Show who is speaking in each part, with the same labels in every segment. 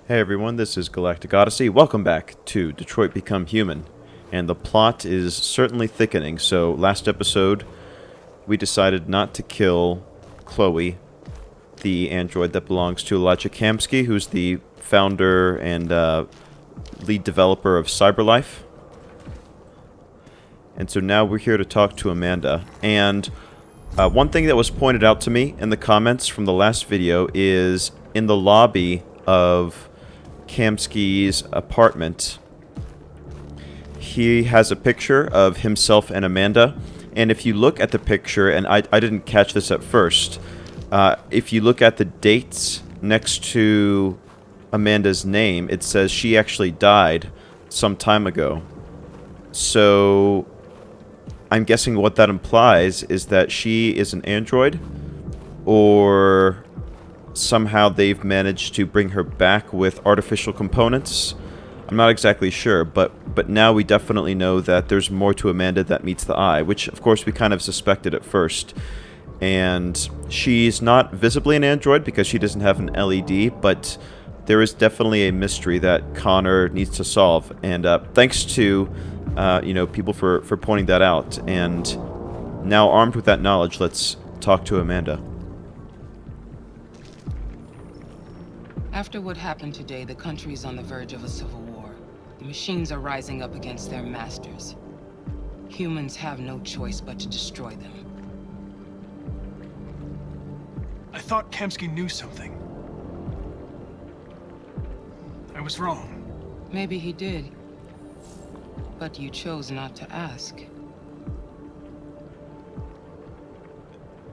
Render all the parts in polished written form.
Speaker 1: Hey everyone, this is Galactic Odyssey. Welcome back to Detroit Become Human. And the plot is certainly thickening, so last episode we decided not to kill Chloe, the android that belongs to Elijah Kamsky, who's the founder and lead developer of CyberLife. And so now we're here to talk to Amanda. And one thing that was pointed out to me in the comments from the last video is in the lobby of Kamsky's apartment, he has a picture of himself and Amanda, and if you look at the picture, and I didn't catch this at first, if you look at the dates next to Amanda's name, it says she actually died some time ago. So I'm guessing what that implies is that she is an android, or somehow they've managed to bring her back with artificial components. I'm not exactly sure, but now we definitely know that there's more to Amanda that meets the eye, which of course we kind of suspected at first. And she's not visibly an android because she doesn't have an LED, but there is definitely a mystery that Connor needs to solve. And thanks to people for pointing that out. And now armed with that knowledge, let's talk to Amanda.
Speaker 2: After what happened today, the country is on the verge of a civil war. The machines are rising up against their masters. Humans have no choice but to destroy them.
Speaker 3: I thought Kamsky knew something. I was wrong.
Speaker 2: Maybe he did. But you chose not to ask.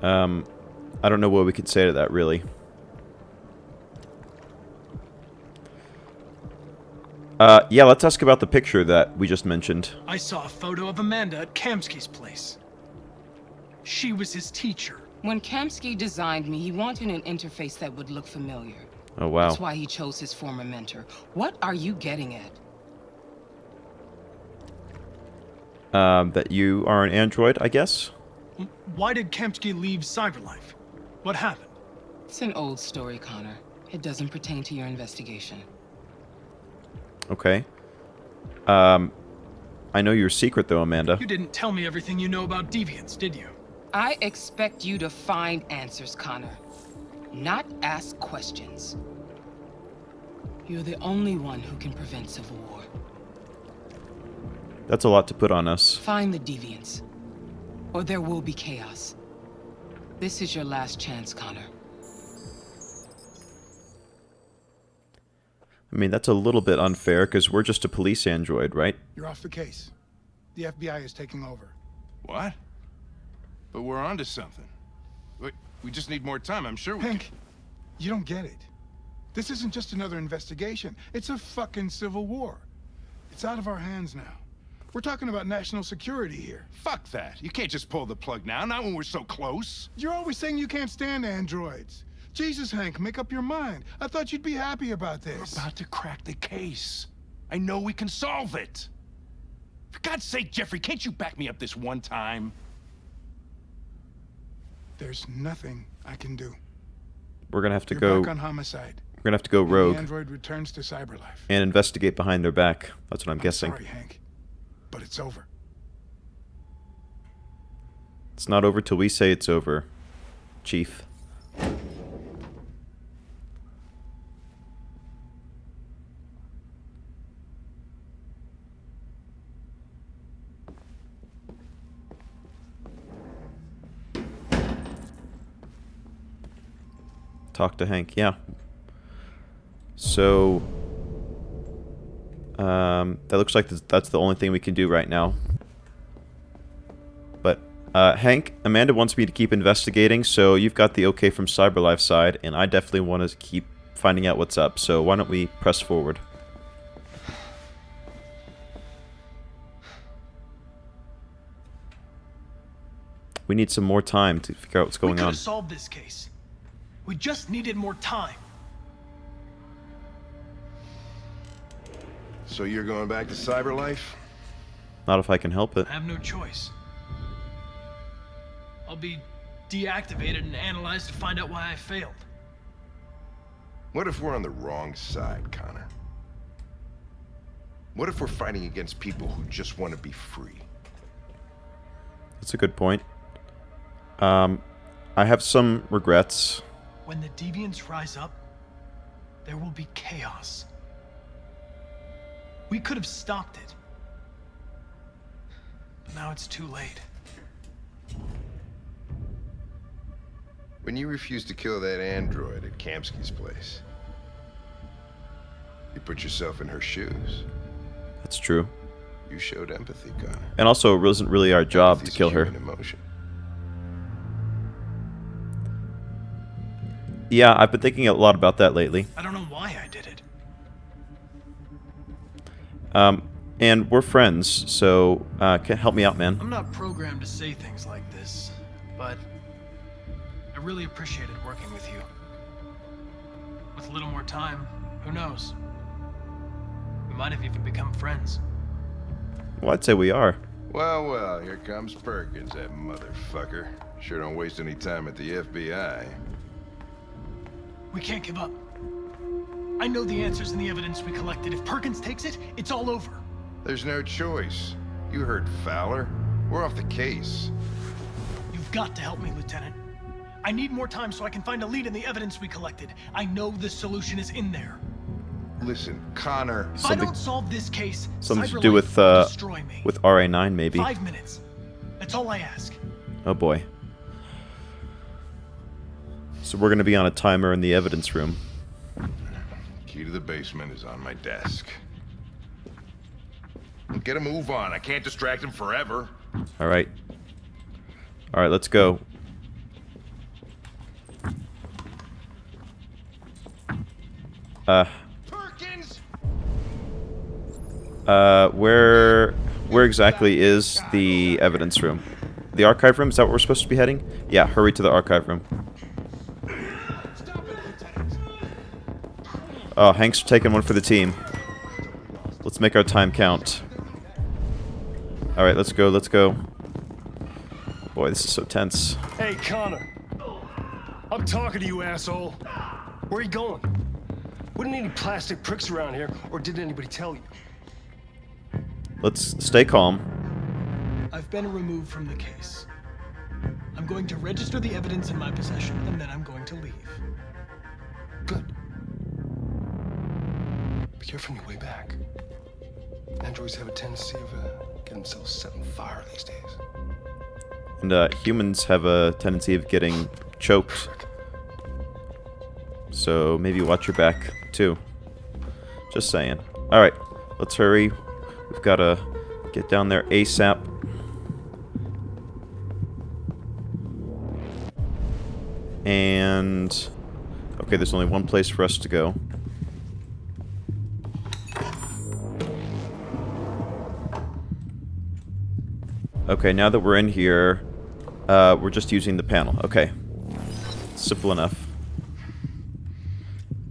Speaker 1: I don't know what we could say to that, really. Yeah, let's ask about the picture that we just mentioned.
Speaker 3: I saw a photo of Amanda at Kamsky's place. She was his teacher.
Speaker 2: When Kamsky designed me, he wanted an interface that would look familiar.
Speaker 1: Oh, wow.
Speaker 2: That's why he chose his former mentor. What are you getting at?
Speaker 1: That you are an android, I guess?
Speaker 3: Why did Kamsky leave CyberLife? What happened?
Speaker 2: It's an old story, Connor. It doesn't pertain to your investigation.
Speaker 1: Okay. I know your secret, though, Amanda.
Speaker 3: You didn't tell me everything you know about deviants, did you?
Speaker 2: I expect you to find answers, Connor. Not ask questions. You're the only one who can prevent civil war.
Speaker 1: That's a lot to put on us.
Speaker 2: Find the deviants, or there will be chaos. This is your last chance, Connor.
Speaker 1: I mean, that's a little bit unfair, because we're just a police android, right?
Speaker 4: You're off the case. The FBI is taking over.
Speaker 5: What? But we're onto something. We just need more time, I'm sure we can.
Speaker 4: Hank, you don't get it. This isn't just another investigation. It's a fucking civil war. It's out of our hands now. We're talking about national security here.
Speaker 5: Fuck that. You can't just pull the plug now, not when we're so close.
Speaker 4: You're always saying you can't stand androids. Jesus, Hank, make up your mind. I thought you'd be happy about this.
Speaker 5: We're about to crack the case. I know we can solve it. For God's sake, Jeffrey, can't you back me up this one time?
Speaker 4: There's nothing I can do.
Speaker 1: We're gonna have to
Speaker 4: You're
Speaker 1: go.
Speaker 4: back on homicide.
Speaker 1: We're gonna have to go
Speaker 4: And
Speaker 1: rogue
Speaker 4: the android returns to CyberLife.
Speaker 1: and investigate behind their back. That's what I'm guessing.
Speaker 4: Sorry, Hank, but it's over.
Speaker 1: It's not over till we say it's over, Chief. Talk to Hank, yeah. So, that looks like that's the only thing we can do right now. But, Hank, Amanda wants me to keep investigating, so you've got the okay from CyberLife's side, and I definitely want to keep finding out what's up, so why don't we press forward? We need some more time to figure out what's
Speaker 3: We
Speaker 1: going
Speaker 3: could
Speaker 1: on.
Speaker 3: have solved this case. We just needed more time.
Speaker 5: So you're going back to CyberLife?
Speaker 1: Not if I can help it.
Speaker 3: I have no choice. I'll be deactivated and analyzed to find out why I failed.
Speaker 6: What if we're on the wrong side, Connor? What if we're fighting against people who just want to be free?
Speaker 1: That's a good point. I have some regrets.
Speaker 3: When the deviants rise up, there will be chaos. We could have stopped it. But now it's too late.
Speaker 6: When you refused to kill that android at Kamsky's place, you put yourself in her shoes.
Speaker 1: That's true.
Speaker 6: You showed empathy, Connor.
Speaker 1: And also, it wasn't really our job to
Speaker 6: Empathy's a
Speaker 1: kill her.
Speaker 6: human emotion.
Speaker 1: Yeah, I've been thinking a lot about that lately.
Speaker 3: I don't know why I did it.
Speaker 1: And we're friends, so help me out, man.
Speaker 3: I'm not programmed to say things like this, but I really appreciated working with you. With a little more time, who knows? We might have even become friends.
Speaker 1: Well, I'd say we are.
Speaker 6: Well, well, here comes Perkins, that motherfucker. Sure don't waste any time at the FBI.
Speaker 3: We can't give up. I know the answers and the evidence we collected. If Perkins takes it, it's all over.
Speaker 6: There's no choice. You heard Fowler. We're off the case.
Speaker 3: You've got to help me, Lieutenant. I need more time so I can find a lead in the evidence we collected. I know the solution is in there.
Speaker 6: Listen, Connor.
Speaker 3: If I don't solve this case,
Speaker 1: Something to
Speaker 3: Cyberlife
Speaker 1: do with
Speaker 3: will destroy me.
Speaker 1: RA9, maybe.
Speaker 3: 5 minutes. That's all I ask.
Speaker 1: Oh boy. So we're gonna be on a timer in the evidence room.
Speaker 6: Key to the basement is on my desk. Get a move on. I can't distract him forever.
Speaker 1: All right. All right, let's go.
Speaker 6: Perkins!
Speaker 1: Where exactly is the evidence room? The archive room? Is that where we're supposed to be heading? Yeah, hurry to the archive room. Oh, Hank's taking one for the team. Let's make our time count. Alright, let's go, let's go. Boy, this is so tense.
Speaker 7: Hey, Connor. I'm talking to you, asshole. Where are you going? Wouldn't any plastic pricks around here, or did anybody tell you?
Speaker 1: Let's stay calm.
Speaker 3: I've been removed from the case. I'm going to register the evidence in my possession, and then I'm going to leave.
Speaker 7: Good. Be careful on your way back. Androids have a tendency of getting themselves set on fire these days.
Speaker 1: And humans have a tendency of getting choked. So maybe watch your back, too. Just saying. Alright, let's hurry. We've got to get down there ASAP. And... okay, there's only one place for us to go. Okay, now that we're in here, we're just using the panel. Okay. Simple enough.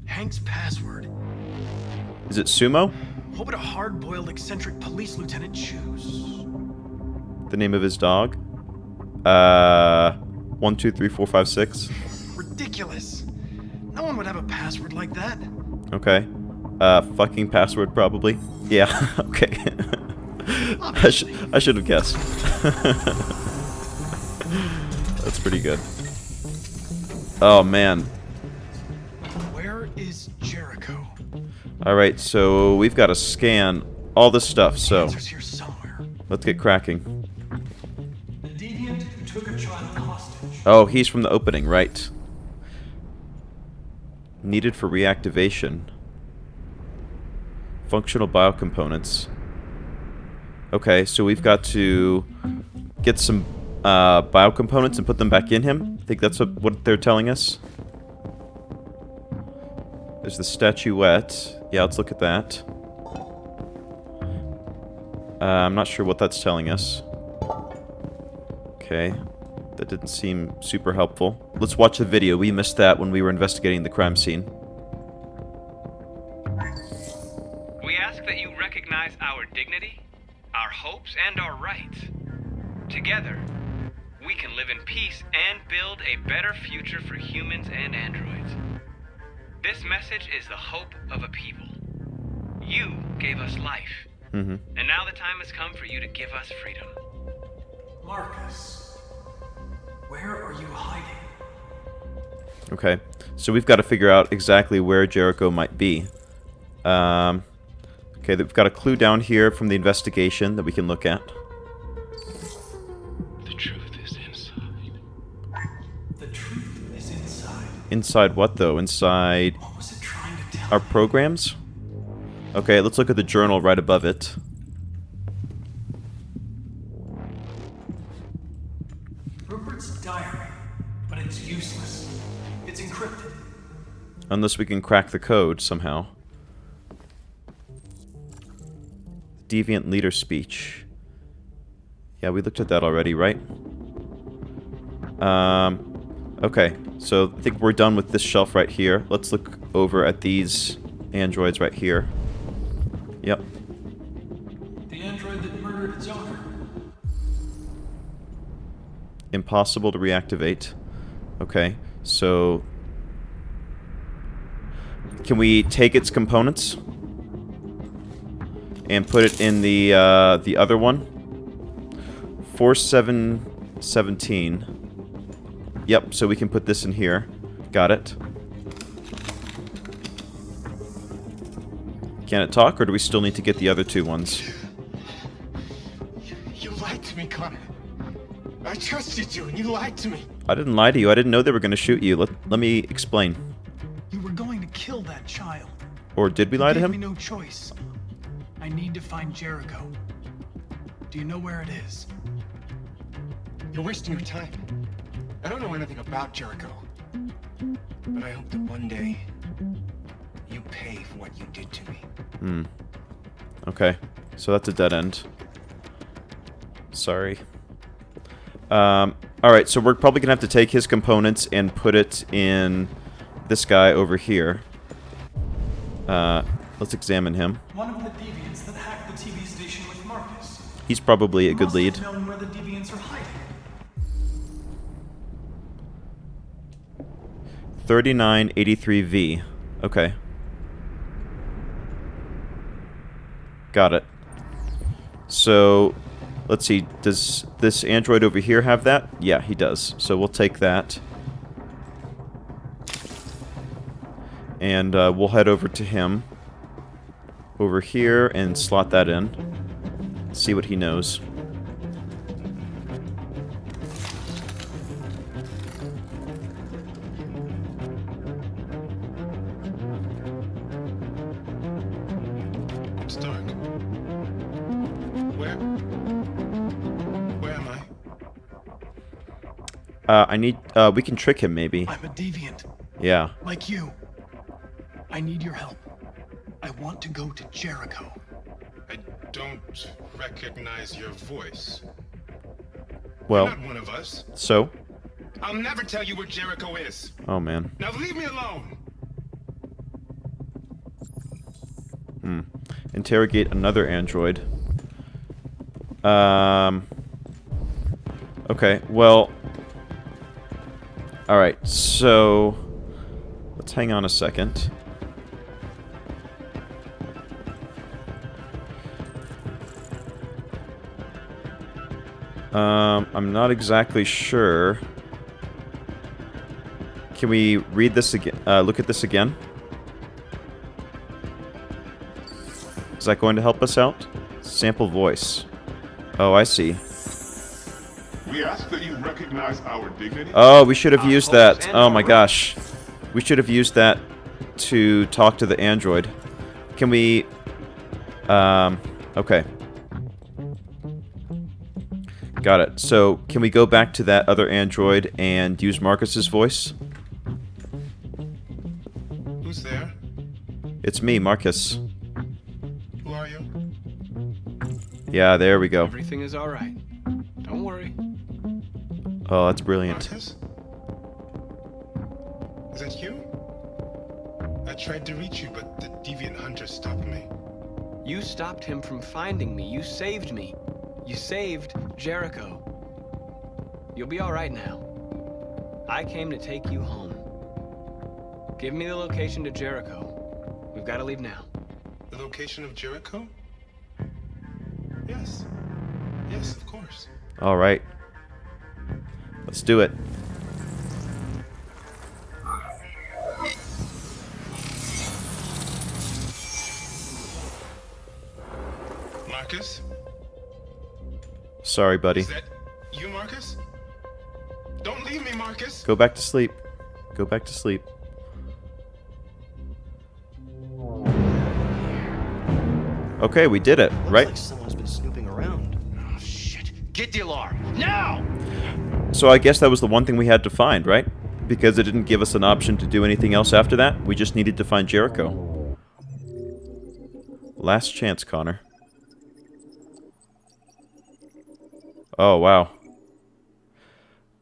Speaker 3: Hank's password.
Speaker 1: Is it Sumo?
Speaker 3: What would a hard-boiled eccentric police lieutenant choose?
Speaker 1: The name of his dog? 1, 2, 3, 4, 5, 6.
Speaker 3: Ridiculous. No one would have a password like that.
Speaker 1: Okay. Fucking password, probably. Yeah, okay. I should have guessed. That's pretty good. Oh, man.
Speaker 3: Where is Jericho?
Speaker 1: Alright, so we've got to scan all this stuff, so
Speaker 3: Answer's here somewhere.
Speaker 1: let's get cracking.
Speaker 3: The deviant who took a child hostage.
Speaker 1: Oh, he's from the opening, right. Needed for reactivation. Functional biocomponents. Okay, so we've got to get some biocomponents and put them back in him. I think that's what they're telling us. There's the statuette. Yeah, let's look at that. I'm not sure what that's telling us. Okay. That didn't seem super helpful. Let's watch the video. We missed that when we were investigating the crime scene.
Speaker 8: We ask that you recognize our dignity, our hopes, and our rights. Together, we can live in peace and build a better future for humans and androids. This message is the hope of a people. You gave us life.
Speaker 1: Mm-hmm.
Speaker 8: And now the time has come for you to give us freedom.
Speaker 3: Markus, where are you hiding?
Speaker 1: Okay, so we've got to figure out exactly where Jericho might be. Okay, we've got a clue down here from the investigation that we can look at.
Speaker 5: The truth is inside.
Speaker 3: The truth is inside.
Speaker 1: Inside what, though? Inside
Speaker 3: What was it trying to tell
Speaker 1: our
Speaker 3: me?
Speaker 1: programs? Okay, let's look at the journal right above it.
Speaker 3: Rupert's diary, but it's useless. It's encrypted.
Speaker 1: Unless we can crack the code somehow. Deviant leader speech. Yeah, we looked at that already, right? Okay, so I think we're done with this shelf right here. Let's look over at these androids right here. Yep.
Speaker 3: The android that murdered its owner.
Speaker 1: Impossible to reactivate. Okay, so can we take its components and put it in the other one? 4717. Yep, so we can put this in here. Got it. Can it talk, or do we still need to get the other two ones?
Speaker 7: You lied to me, Connor. I trusted you, and you lied to me.
Speaker 1: I didn't lie to you. I didn't know they were going to shoot you. Let me explain.
Speaker 3: You were going to kill that child.
Speaker 1: Or did we lie to
Speaker 3: You gave
Speaker 1: him?
Speaker 3: me no choice. I need to find Jericho. Do you know where it is?
Speaker 7: You're wasting your time. I don't know anything about Jericho. But I hope that one day you pay for what you did to me.
Speaker 1: Okay, so that's a dead end. Sorry. Alright, so we're probably gonna have to take his components and put it in this guy over here. Let's examine him.
Speaker 3: One of the deviants that hacked the TV station with Markus.
Speaker 1: He's probably a good
Speaker 3: Must
Speaker 1: lead.
Speaker 3: have known where the deviants are hiding.
Speaker 1: 3983V. Okay. Got it. So, let's see. Does this android over here have that? Yeah, he does. So we'll take that. And we'll head over to him. Over here and slot that in. See what he knows.
Speaker 4: It's dark. Where am I?
Speaker 1: we can trick him maybe.
Speaker 3: I'm a deviant,
Speaker 1: Yeah.
Speaker 3: like you. I need your help. I want to go to Jericho.
Speaker 4: I don't recognize your voice.
Speaker 1: Well,
Speaker 4: You're not one of us.
Speaker 1: so?
Speaker 4: I'll never tell you where Jericho is.
Speaker 1: Oh man.
Speaker 4: Now leave me alone.
Speaker 1: Interrogate another android. Okay, well... Alright, so... Let's hang on a second. I'm not exactly sure. Can we read this again? Look at this again? Is that going to help us out? Sample voice. Oh, I see.
Speaker 9: We ask that you recognize our dignity.
Speaker 1: Oh, we should have used that.
Speaker 8: hopes and
Speaker 1: Oh my
Speaker 8: our
Speaker 1: gosh. We should have used that to talk to the android. Can we... Okay. Got it. So, can we go back to that other android and use Markus's voice?
Speaker 4: Who's there?
Speaker 1: It's me, Markus.
Speaker 4: Who are you?
Speaker 1: Yeah, there we go.
Speaker 10: Everything is alright. Don't worry.
Speaker 1: Oh, that's brilliant.
Speaker 4: Markus? Is that you? I tried to reach you, but the deviant hunter stopped me.
Speaker 10: You stopped him from finding me. You saved me. You saved Jericho. You'll be alright now. I came to take you home. Give me the location to Jericho. We've got to leave now.
Speaker 7: The location of Jericho? Yes. Yes, of course.
Speaker 1: All right. Let's do it.
Speaker 7: Markus?
Speaker 1: Sorry, buddy.
Speaker 7: Is that you, Markus? Don't leave me, Markus!
Speaker 1: Go back to sleep. Go back to sleep. Okay, we did it, right?
Speaker 11: Looks like someone's been snooping around. Oh, shit. Get the alarm. Now!
Speaker 1: So I guess that was the one thing we had to find, right? Because it didn't give us an option to do anything else after that. We just needed to find Jericho. Last chance, Connor. Oh, wow.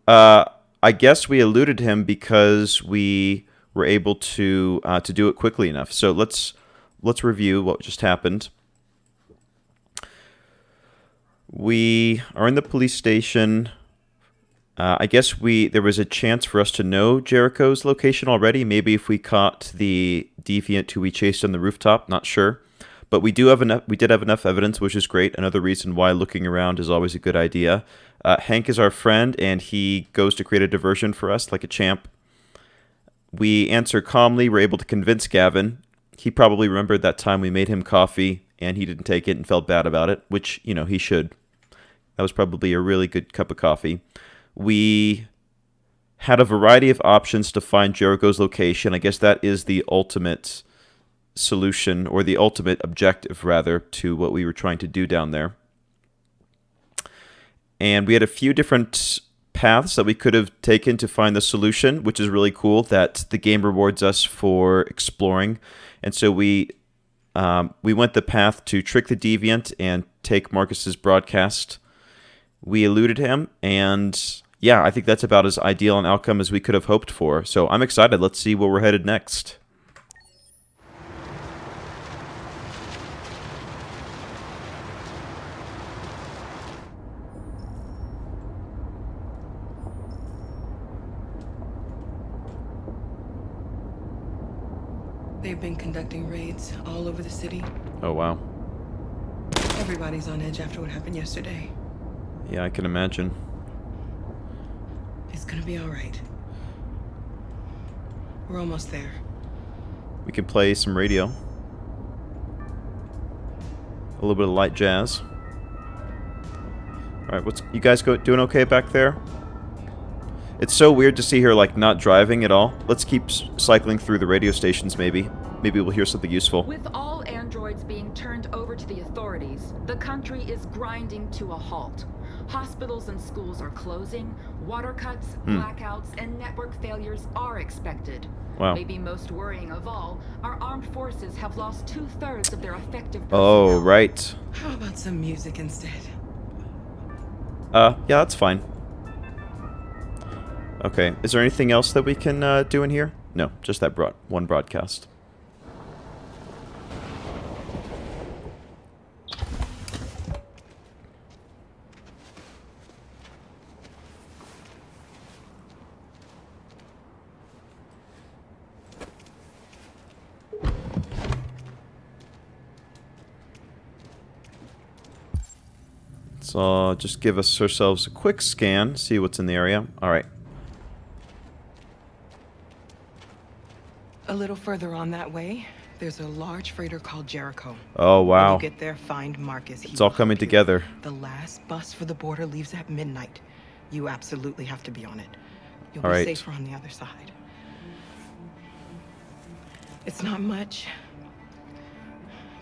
Speaker 1: I guess we eluded him because we were able to do it quickly enough. So let's review what just happened. We are in the police station. I guess there was a chance for us to know Jericho's location already. Maybe if we caught the deviant who we chased on the rooftop, not sure. But we did have enough evidence, which is great. Another reason why looking around is always a good idea. Hank is our friend, and he goes to create a diversion for us like a champ. We answer calmly. We're able to convince Gavin. He probably remembered that time we made him coffee, and he didn't take it and felt bad about it, which, you know, he should. That was probably a really good cup of coffee. We had a variety of options to find Jericho's location. I guess that is the ultimate solution, or the ultimate objective, rather, to what we were trying to do down there. And we had a few different paths that we could have taken to find the solution, which is really cool that the game rewards us for exploring. And so we went the path to trick the deviant and take Markus's broadcast. We eluded him, and yeah, I think that's about as ideal an outcome as we could have hoped for. So I'm excited. Let's see where we're headed next.
Speaker 2: They've been conducting raids all over the city.
Speaker 1: Oh, wow.
Speaker 2: Everybody's on edge after what happened yesterday.
Speaker 1: Yeah, I can imagine.
Speaker 2: It's gonna be all right. We're almost there.
Speaker 1: We can play some radio. A little bit of light jazz. Alright, you guys doing okay back there? It's so weird to see her, like, not driving at all. Let's keep cycling through the radio stations, maybe. Maybe we'll hear something useful.
Speaker 12: With all androids being turned over to the authorities, the country is grinding to a halt. Hospitals and schools are closing, water cuts, blackouts, and network failures are expected.
Speaker 1: Wow.
Speaker 12: Maybe most worrying of all, our armed forces have lost 2/3 of their effective personnel.
Speaker 1: Oh, right.
Speaker 2: How about some music instead?
Speaker 1: Yeah, that's fine. Okay, is there anything else that we can do in here? No, just that one broadcast. So just give ourselves a quick scan, see what's in the area. All right.
Speaker 2: A little further on that way, there's a large freighter called Jericho.
Speaker 1: Oh, wow.
Speaker 2: When you get there, find Markus.
Speaker 1: It's all coming together.
Speaker 2: The last bus for the border leaves at midnight. You absolutely have to be on it. You'll
Speaker 1: All
Speaker 2: be
Speaker 1: right.
Speaker 2: safer on the other side. It's not much,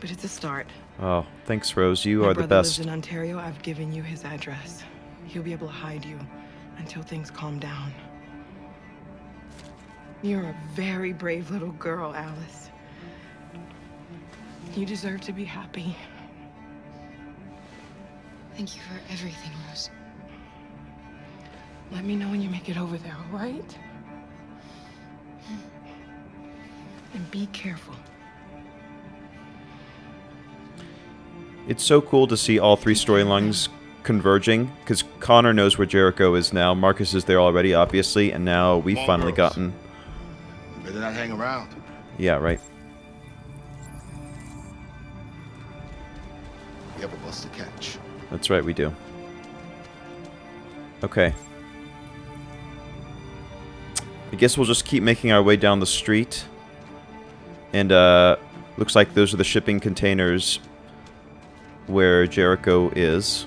Speaker 2: but it's a start.
Speaker 1: Oh, thanks, Rose. You
Speaker 2: My
Speaker 1: are the
Speaker 2: brother lives
Speaker 1: best.
Speaker 2: in Ontario. I've given you his address. He'll be able to hide you until things calm down. You're a very brave little girl, Alice. You deserve to be happy.
Speaker 13: Thank you for everything, Rose.
Speaker 2: Let me know when you make it over there, all right? And be careful.
Speaker 1: It's so cool to see all three storylines converging, because Connor knows where Jericho is now, Markus is there already, obviously, and now we've finally gotten
Speaker 6: Better not hang around.
Speaker 1: Yeah, right.
Speaker 6: We have a bus to catch.
Speaker 1: That's right, we do. Okay. I guess we'll just keep making our way down the street. And, looks like those are the shipping containers where Jericho is.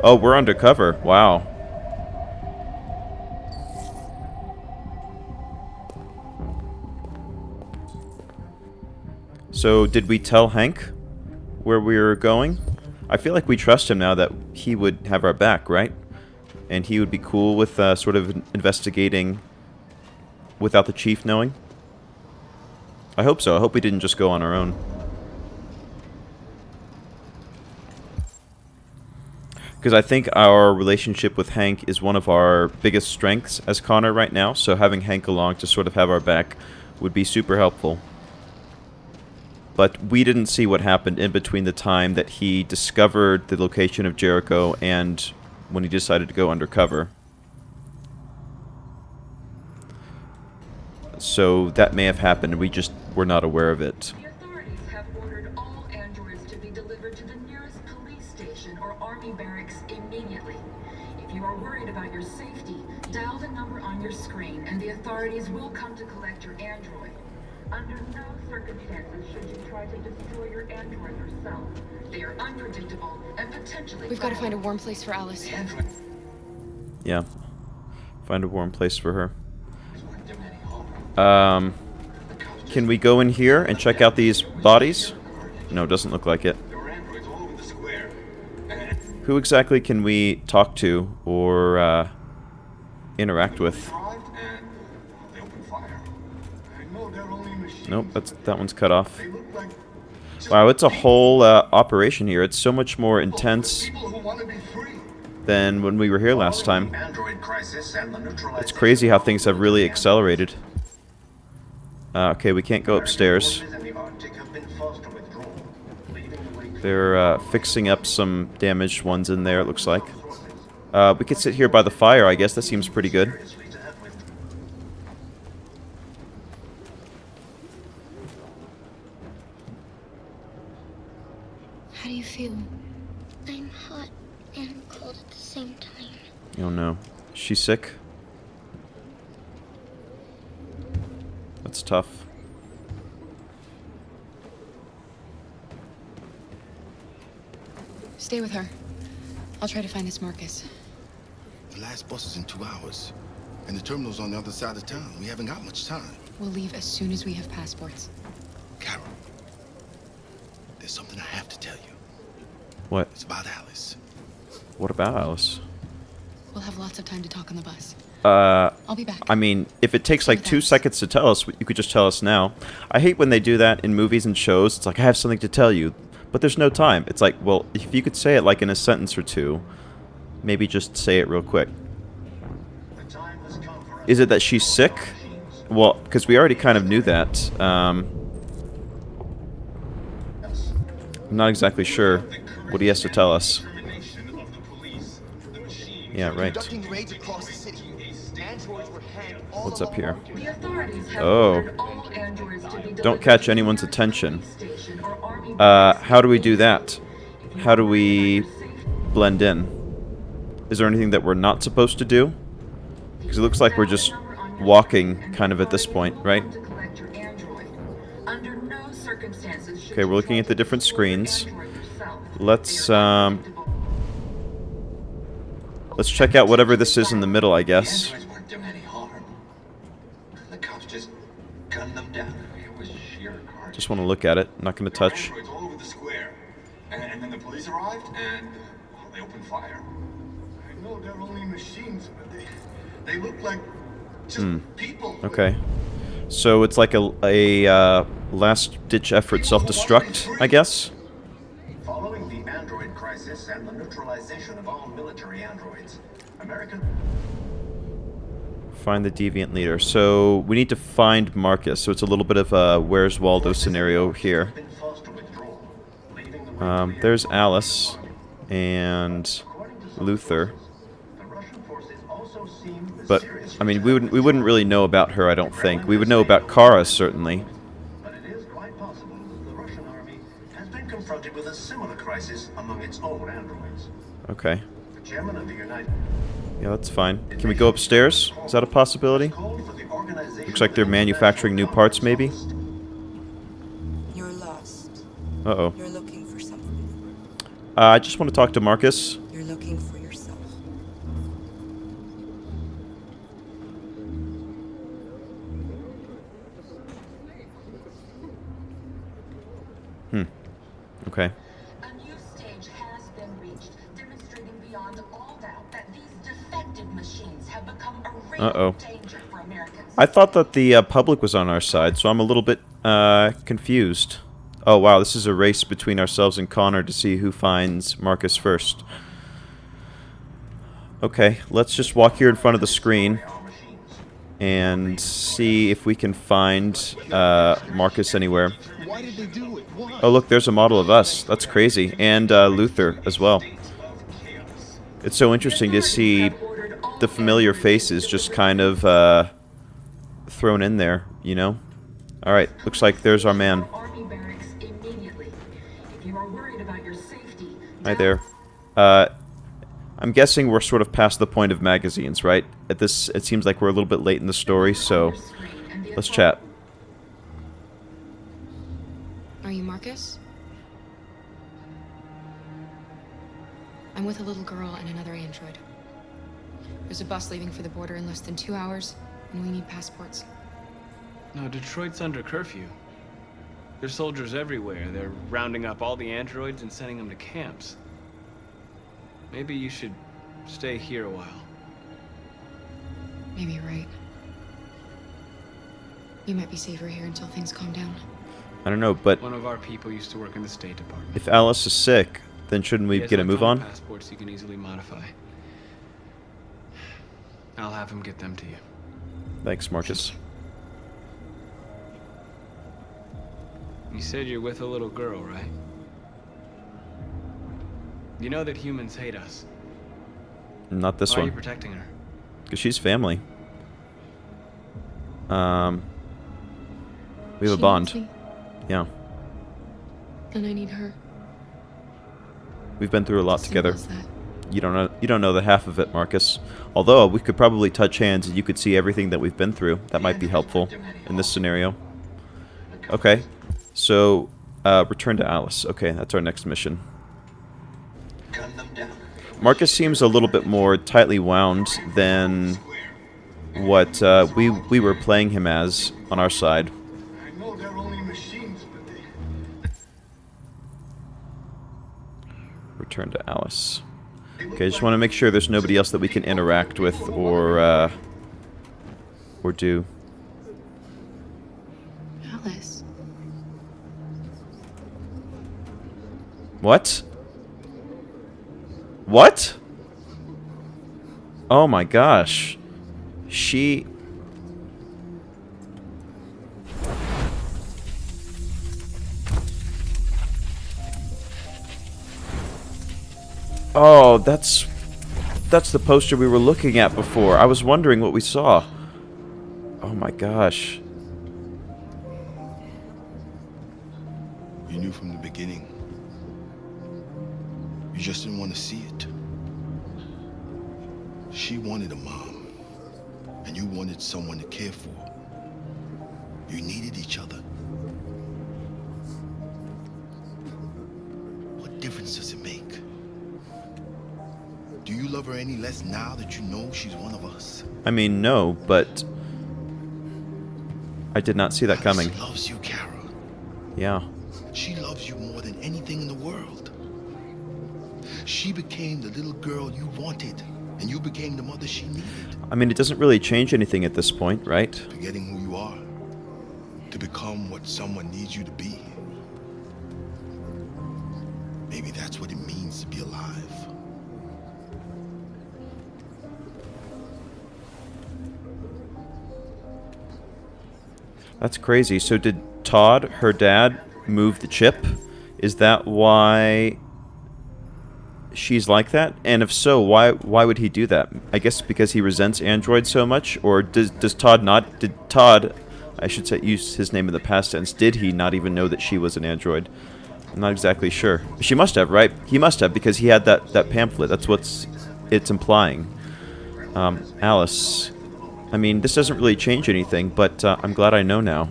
Speaker 1: Oh, we're undercover. Wow. So, did we tell Hank where we were going? I feel like we trust him now that he would have our back, right? And he would be cool with sort of investigating without the chief knowing. I hope so. I hope we didn't just go on our own. Because I think our relationship with Hank is one of our biggest strengths as Connor right now, so having Hank along to sort of have our back would be super helpful. But we didn't see what happened in between the time that he discovered the location of Jericho and when he decided to go undercover. So that may have happened, and we just were not aware of it.
Speaker 12: The authorities have ordered all androids to be delivered to the nearest police station or army barracks immediately. If you are worried about your safety, dial the number on your screen and the authorities will come to collect your android. Under no circumstances should you try to destroy your android yourself. They are unpredictable and potentially...
Speaker 13: We've got to find a warm place for Alice.
Speaker 1: Yeah. Find a warm place for her. Can we go in here and check out these bodies? No, doesn't look like it. Who exactly can we talk to or interact with? Nope, that one's cut off. Wow, it's a whole operation here. It's so much more intense than when we were here last time. It's crazy how things have really accelerated. Okay, we can't go upstairs. They're fixing up some damaged ones in there, it looks like. We could sit here by the fire, I guess. That seems pretty good.
Speaker 14: How do you feel? I'm hot and cold at the same time.
Speaker 1: Oh no. Is she sick? That's tough.
Speaker 13: Stay with her. I'll try to find this Markus.
Speaker 6: The last bus is in 2 hours. And the terminal's on the other side of town. We haven't got much time.
Speaker 13: We'll leave as soon as we have passports.
Speaker 6: Carol, there's something I have to tell you.
Speaker 1: What?
Speaker 6: It's about Alice.
Speaker 1: What about Alice?
Speaker 13: We'll have lots of time to talk on the bus.
Speaker 1: I'll
Speaker 13: be back.
Speaker 1: I mean, if it takes like 2 seconds to tell us, you could just tell us now. I hate when they do that in movies and shows. It's like, I have something to tell you, but there's no time. It's like, well, if you could say it like in a sentence or two, maybe just say it real quick. Is it that she's sick? Well, because we already kind of knew that. I'm not exactly sure what he has to tell us. Yeah, right. What's up here? Oh. Don't catch anyone's attention. How do we do that? How do we blend in? Is there anything that we're not supposed to do? Because it looks like we're just walking kind of at this point, right? Okay, we're looking at the different screens. Let's check out whatever this is in the middle, I guess. Just want to look at it. Not going to touch.
Speaker 15: And then the police arrived and they opened fire. I know they're only machines, but they look like just people.
Speaker 1: Okay. So it's like a last-ditch effort self-destruct, I guess?
Speaker 15: Following the android crisis and the neutralization of all military androids, American...
Speaker 1: Find the deviant leader. So we need to find Markus. So it's a little bit of a Where's Waldo scenario here. There's Alice. and Luther. But I mean, we wouldn't really know about her, I don't think. We would know about Kara, certainly.
Speaker 15: But it is quite possible that the Russian army has been confronted with a similar crisis among its own androids.
Speaker 1: Okay.
Speaker 15: The chairman of the United...
Speaker 1: Yeah, that's fine. Can we go upstairs? Is that a possibility? Looks like they're manufacturing new parts, maybe?
Speaker 16: You're lost.
Speaker 1: Uh-oh.
Speaker 16: You're looking for something.
Speaker 1: I just want to talk to Markus.
Speaker 16: You're looking for yourself.
Speaker 1: Okay.
Speaker 12: A new stage has been reached, demonstrating beyond all doubt that these defective machines have become a real danger for Americans.
Speaker 1: I thought that the public was on our side, so I'm a little bit confused. Oh wow, this is a race between ourselves and Connor to see who finds Markus first. Okay, let's just walk here in front of the screen and see if we can find Markus anywhere.
Speaker 4: Why did they do it? Why?
Speaker 1: Oh look, there's a model of us. That's crazy. And Luther as well. It's so interesting to see the familiar faces just kind of thrown in there, you know? Alright, looks like there's our man. Hi there. I'm guessing we're sort of past the point of magazines, right? At this, it seems like we're a little bit late in the story, so let's chat.
Speaker 13: Are you Markus? I'm with a little girl and another android. There's a bus leaving for the border in less than 2 hours, and we need passports.
Speaker 10: No, Detroit's under curfew. There's soldiers everywhere. They're rounding up all the androids and sending them to camps. Maybe you should stay here a while.
Speaker 13: Maybe you're right. You might be safer here until things calm down.
Speaker 1: I don't know, but
Speaker 10: One of our people used to work in the State Department.
Speaker 1: if Alice is sick, then shouldn't we get a move on?
Speaker 10: Passports you can easily modify. I'll have him get them to you.
Speaker 1: Thanks, Markus.
Speaker 10: You said you're with a little girl, right? You know that humans hate us.
Speaker 1: Not this
Speaker 10: Why
Speaker 1: one.
Speaker 10: are you protecting her?
Speaker 1: Because she's family. We have a
Speaker 13: She
Speaker 1: bond.
Speaker 13: needs me,
Speaker 1: Yeah.
Speaker 13: and I need her.
Speaker 1: We've been through a lot
Speaker 13: Simple
Speaker 1: together.
Speaker 13: as that.
Speaker 1: You don't know the half of it, Markus. Although we could probably touch hands and you could see everything that we've been through. That might be helpful in this scenario. Okay. So, return to Alice. Okay, that's our next mission. Markus seems a little bit more tightly wound than what we were playing him as on our side.
Speaker 15: I know they're only machines, but they...
Speaker 1: Return to Alice. Okay, I just want to make sure there's nobody else that we can interact with or do.
Speaker 13: Alice.
Speaker 1: What? What? Oh my gosh. She... Oh, that's the poster we were looking at before. I was wondering what we saw. Oh my gosh.
Speaker 17: You knew from the beginning. You just didn't want to see it. She wanted a mom, and you wanted someone to care for. You needed each other. What difference does it make? Do you love her any less now that you know she's one of us?
Speaker 1: I mean, no, but I did not see that coming.
Speaker 17: She loves you, Kara.
Speaker 1: Yeah.
Speaker 17: She loves you more than anything in the world. She became the little girl you wanted, and you became the mother she needed.
Speaker 1: I mean, it doesn't really change anything at this point, right?
Speaker 17: Forgetting who you are, to become what someone needs you to be. Maybe that's what it means to be alive.
Speaker 1: That's crazy. So did Todd, her dad, move the chip? Is that why she's like that? And if so, why would he do that? I guess because he resents androids so much, or does Todd not? Did Todd, I should say, use his name in the past tense? Did he not even know that she was an android? I'm not exactly sure. She must have, right? He must have, because he had that pamphlet. That's what's it's implying. Alice. I mean, this doesn't really change anything, but I'm glad I know now.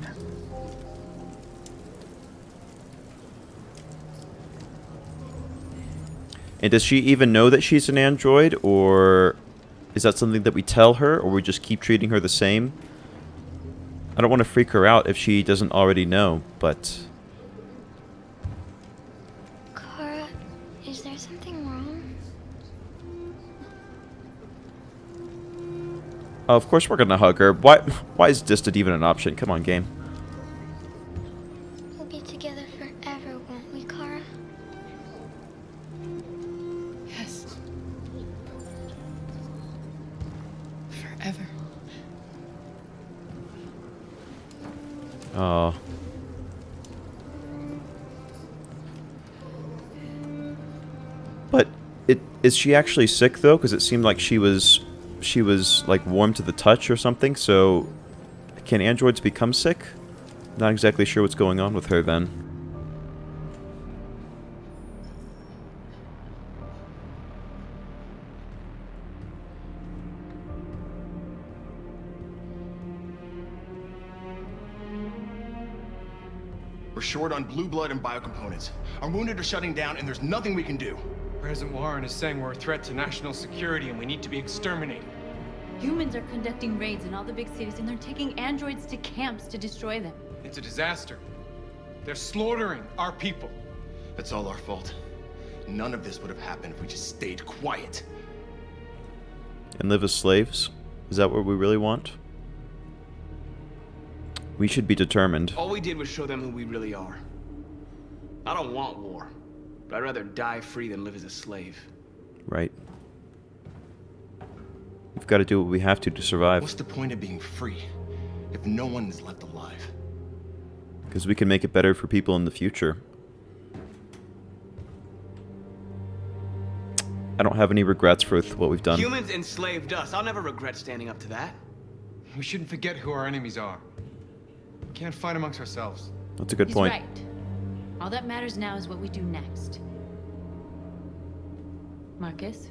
Speaker 1: And does she even know that she's an android, or is that something that we tell her, or we just keep treating her the same? I don't want to freak her out if she doesn't already know, but...
Speaker 14: Kara, is there something wrong?
Speaker 1: Oh, of course we're gonna hug her. Why is distant even an option? Come on, game.
Speaker 14: We'll be together forever, won't we, Kara?
Speaker 2: Yes. Forever.
Speaker 1: Oh. But is she actually sick though? Because it seemed like she was like warm to the touch or something. So can androids become sick? Not exactly sure what's going on with her then.
Speaker 5: We're short on blue blood and biocomponents. Our wounded are shutting down, and there's nothing we can do.
Speaker 7: President Warren is saying we're a threat to national security and we need to be exterminated.
Speaker 18: Humans are conducting raids in all the big cities, and they're taking androids to camps to destroy them.
Speaker 7: It's a disaster. They're slaughtering our people.
Speaker 5: It's all our fault. None of this would have happened if we just stayed quiet.
Speaker 1: And live as slaves? Is that what we really want? We should be determined.
Speaker 10: All we did was show them who we really are. I don't want war, but I'd rather die free than live as a slave.
Speaker 1: Right. We've got to do what we have to survive.
Speaker 5: What's the point of being free if no one is left alive?
Speaker 1: Because we can make it better for people in the future. I don't have any regrets for what we've done.
Speaker 10: Humans enslaved us. I'll never regret standing up to that.
Speaker 7: We shouldn't forget who our enemies are. We can't fight amongst ourselves.
Speaker 1: That's a good
Speaker 18: He's
Speaker 1: point.
Speaker 18: right. All that matters now is what we do next. Markus?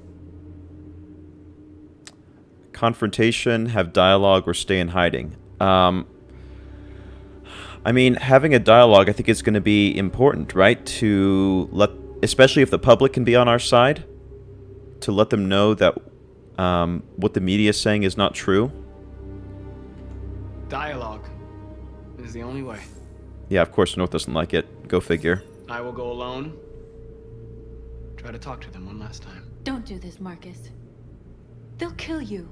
Speaker 1: Confrontation, have dialogue, or stay in hiding. I mean, having a dialogue I think is going to be important, right? To let, especially if the public can be on our side, to let them know that what the media is saying is not true.
Speaker 10: Dialogue is the only way.
Speaker 1: Yeah, of course North doesn't like it. Go figure.
Speaker 10: I will go alone. Try to talk to them one last time.
Speaker 18: Don't do this, Markus. They'll kill you.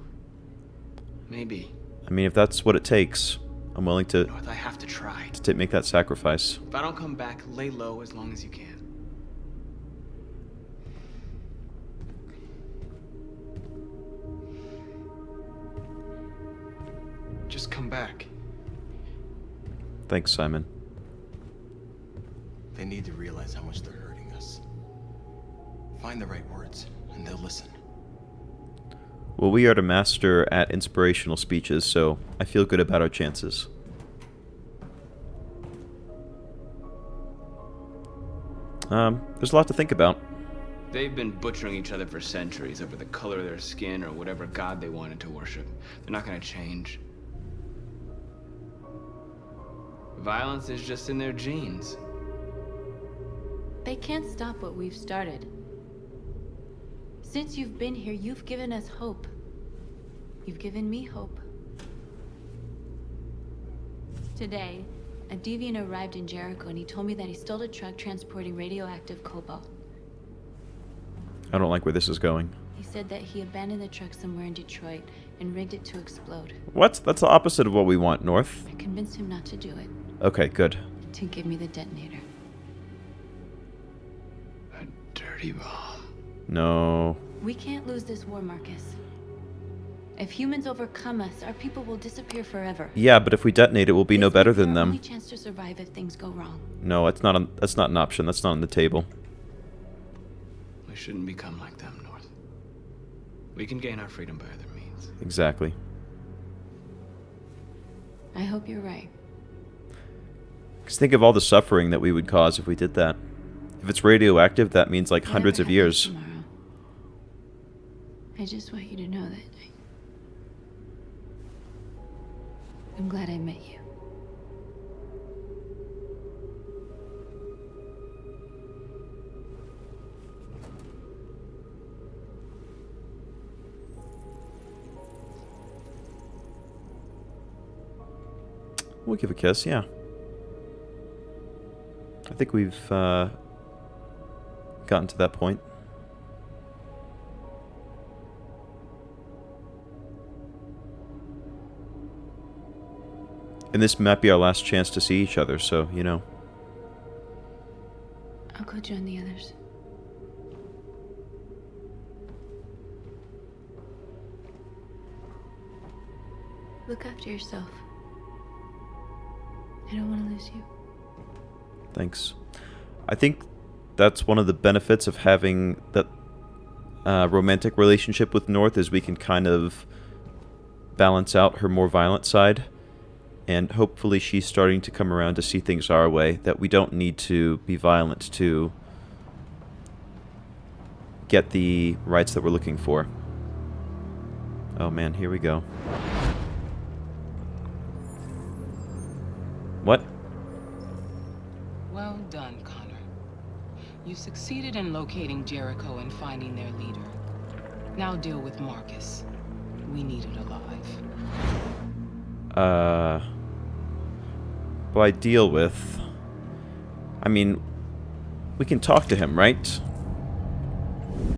Speaker 10: Maybe.
Speaker 1: I mean, if that's what it takes, I'm willing to
Speaker 10: North, I have to try.
Speaker 1: make that sacrifice.
Speaker 10: If I don't come back, lay low as long as you can.
Speaker 7: Just come back.
Speaker 1: Thanks, Simon.
Speaker 5: They need to realize how much they're hurting us. Find the right words, and they'll listen.
Speaker 1: Well, we are the master at inspirational speeches, so I feel good about our chances. There's a lot to think about.
Speaker 10: They've been butchering each other for centuries over the color of their skin or whatever god they wanted to worship. They're not gonna change. Violence is just in their genes.
Speaker 18: They can't stop what we've started. Since you've been here, you've given us hope. You've given me hope. Today, a deviant arrived in Jericho and he told me that he stole a truck transporting radioactive cobalt.
Speaker 1: I don't like where this is going.
Speaker 18: He said that he abandoned the truck somewhere in Detroit and rigged it to explode.
Speaker 1: What? That's the opposite of what we want, North.
Speaker 18: I convinced him not to do it.
Speaker 1: Okay, good.
Speaker 18: To give me the detonator.
Speaker 10: A dirty bomb.
Speaker 1: No.
Speaker 18: We can't lose this war, Markus. If humans overcome us, our people will disappear forever.
Speaker 1: Yeah, but if we detonate it, we'll be no better than them.
Speaker 18: Only chance to survive if things go wrong.
Speaker 1: No, that's not an option. That's not on the table.
Speaker 10: We We shouldn't become like them, North. We can gain our freedom by other means.
Speaker 1: Exactly.
Speaker 18: I hope you're right.
Speaker 1: Because think of all the suffering that we would cause if we did that. If it's radioactive, that means like hundreds of years.
Speaker 18: Tomorrow. I just want you to know that I'm glad I met you.
Speaker 1: We'll give a kiss, yeah. I think we've gotten to that point. And this might be our last chance to see each other, so, you know.
Speaker 18: I'll go join the others. Look after yourself. I don't want to lose you.
Speaker 1: Thanks. I think that's one of the benefits of having that romantic relationship with North, is we can kind of balance out her more violent side. And hopefully she's starting to come around to see things our way, that we don't need to be violent to get the rights that we're looking for. Oh man, here we go. What?
Speaker 2: Well done, Connor. You succeeded in locating Jericho and finding their leader. Now deal with Markus. We need it alive.
Speaker 1: By deal with, I mean, we can talk to him, right?